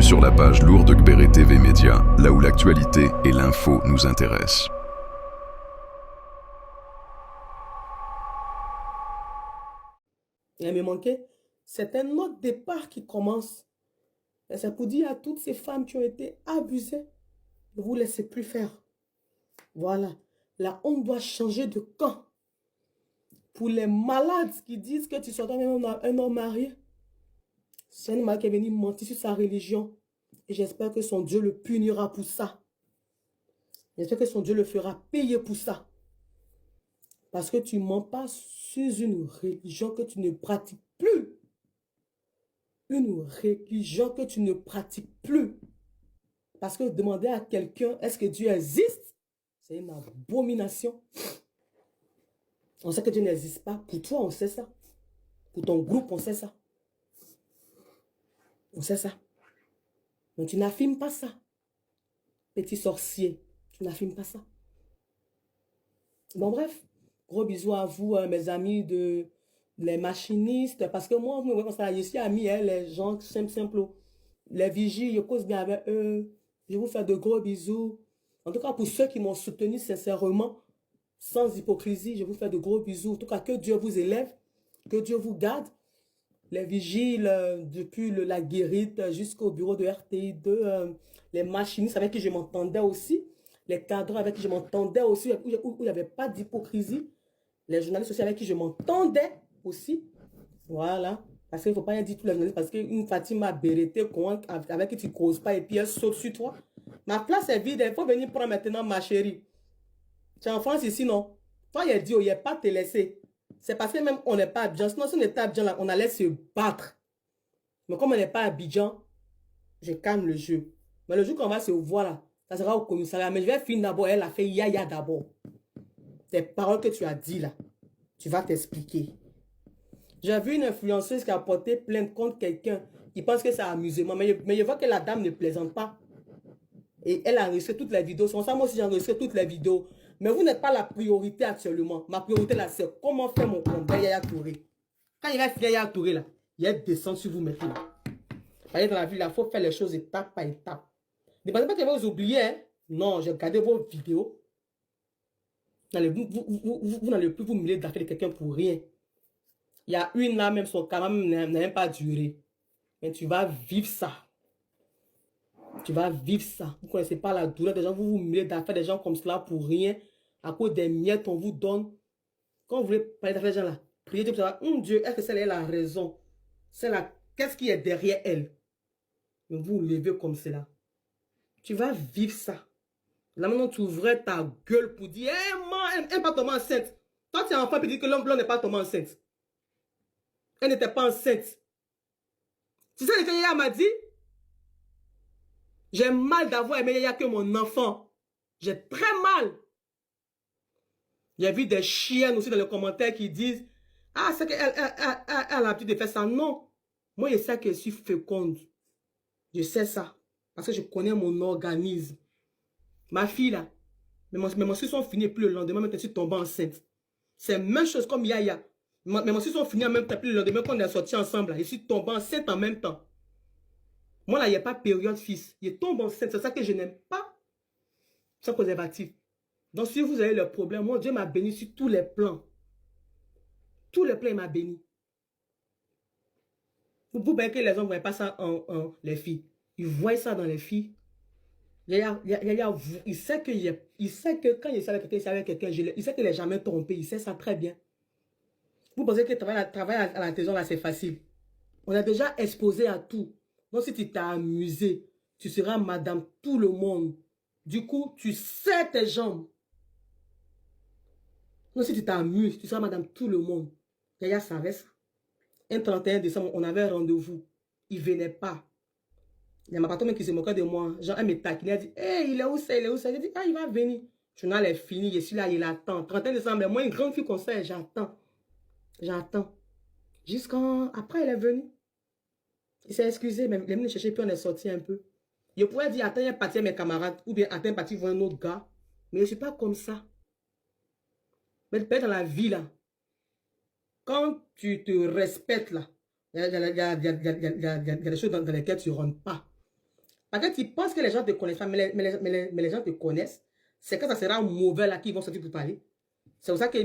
Bienvenue sur la page lourde Gbere TV Média, là où l'actualité et l'info nous intéressent. Il me manquait. C'est un autre départ qui commence. Et c'est pour dire à toutes ces femmes qui ont été abusées, ne vous laissez plus faire. Voilà. Là, on doit changer de camp. Pour les malades qui disent que tu seras même un homme marié, c'est un homme qui est venu mentir sur sa religion. Et j'espère que son Dieu le punira pour ça. J'espère que son Dieu le fera payer pour ça. Parce que tu ne mens pas sur une religion que tu ne pratiques plus. Une religion que tu ne pratiques plus. Parce que demander à quelqu'un, est-ce que Dieu existe? C'est une abomination. On sait que Dieu n'existe pas. Pour toi, on sait ça. Pour ton groupe, on sait ça. On sait ça. Donc tu n'affirmes pas ça. Petit sorcier, tu n'affirmes pas ça. Bon bref, gros bisous à vous, mes amis les machinistes. Parce que moi, vous me voyez, je suis ami, les gens simples. Les vigiles, je cause bien avec eux. Je vous fais de gros bisous. En tout cas, pour ceux qui m'ont soutenu sincèrement, sans hypocrisie, je vous fais de gros bisous. En tout cas, que Dieu vous élève, que Dieu vous garde. Les vigiles, depuis la guérite jusqu'au bureau de RTI2, les machinistes avec qui je m'entendais aussi, les cadres avec qui je m'entendais aussi, où il n'y avait pas d'hypocrisie, les journalistes aussi avec qui je m'entendais aussi. Voilà. Parce qu'il ne faut pas dire tous les journalistes, parce qu'une Fatima Bérété avec qui tu ne causes pas et puis elle saute sur toi. Ma place est vide, il faut venir prendre maintenant ma chérie. Tu es en France ici, non? Toi, il a dit, il n'y a pas te laisser. C'est parce que même on n'est pas à Abidjan. Sinon, si on était à Abidjan, là, on allait se battre. Mais comme on n'est pas à Abidjan, je calme le jeu. Mais le jour qu'on va se voir là, ça sera au commissariat. Mais je vais finir d'abord. Elle a fait yaya d'abord. Tes paroles que tu as dit là, tu vas t'expliquer. J'ai vu une influenceuse qui a porté plainte contre quelqu'un qui pense que c'est amusement. Mais je vois que la dame ne plaisante pas. Et elle a enregistré toutes les vidéos. Sans ça, moi aussi, j'ai enregistré toutes les vidéos. Mais vous n'êtes pas la priorité actuellement. Ma priorité là, c'est comment faire mon combat Yaya Touré. Quand il va finir Yaya Touré là, il y a descendre sur vous maintenant. Voyez, dans la vie, il faut faire les choses étape par étape. Ne pensez pas que vous oubliez. Hein? Non, j'ai regardé vos vidéos. Vous n'allez plus vous mêler d'affaires de quelqu'un pour rien. Il y a une là, même son karma n'a même pas duré. Mais tu vas vivre ça. Tu vas vivre ça. Vous ne connaissez pas la douleur des gens. Vous vous mêlez d'affaires des gens comme cela pour rien. À cause des miettes, on vous donne. Quand vous voulez parler d'affaires des gens là, priez Dieu pour savoir, Dieu, est-ce que celle-là a raison? Celle-là, qu'est-ce qui est derrière elle? Mais vous vous levez comme cela. Tu vas vivre ça. Là maintenant, tu ouvrais ta gueule pour dire, hé, maman, elle n'est pas tombée enceinte. Toi, tu es enfant et dis que l'homme n'est pas tombé enceinte. Elle n'était pas enceinte. Tu sais ce que Yaya m'a dit? J'ai mal d'avoir aimé Yaya que mon enfant. J'ai très mal. J'ai vu des chiennes aussi dans les commentaires qui disent, ah, c'est qu'elle a l'habitude de faire ça. Non. Moi, je sais que je suis féconde. Je sais ça. Parce que je connais mon organisme. Ma fille, là, mes menstrues sont finies, plus le lendemain, maintenant, je suis tombée enceinte. C'est la même chose comme Yaya. Mes menstrues sont finies en même temps, plus le lendemain, quand on est sortis ensemble, là, je suis tombée enceinte en même temps. Moi, là, il n'y a pas de période fils. Je tombe enceinte. C'est ça que je n'aime pas. Sans préservatif. Donc, si vous avez le problème, moi, Dieu m'a béni sur tous les plans. Tous les plans, il m'a béni. Vous voyez que les hommes ne voient pas ça en les filles. Ils voient ça dans les filles. Il sait que quand il est avec quelqu'un, il sait qu'il n'est jamais trompé. Il sait ça très bien. Vous pensez que travailler à la maison, là, c'est facile. On a déjà exposé à tout. Donc, si tu t'es amusé, tu seras madame tout le monde. Du coup, tu sais tes jambes. Donc, si tu t'amuses, tu seras madame tout le monde. Yaya savait ça. Un 31 décembre, on avait un rendez-vous. Il ne venait pas. Il y a ma patronne qui se moquait de moi. Genre, elle me taquinait. Elle dit, hey, il est où ça, il est où ça? J'ai dit, ah, il va venir. Le journal est fini, je suis là, il attend. 31 décembre, moi, une grande fille comme ça, j'attends. J'attends. Après, elle est venue. Il s'est excusé, mais il est venu chercher, puis on est sorti un peu. Je pourrais dire, attends, il est parti à mes camarades, ou bien attends, il est parti voir un autre gars. Mais je ne suis pas comme ça. Mais peut-être dans la vie, là, quand tu te respectes, là, il y a des choses dans lesquelles tu ne rentres pas. Parce que tu penses que les gens te connaissent pas, mais les gens te connaissent. C'est quand ça sera mauvais là qu'ils vont sortir pour parler. C'est pour ça que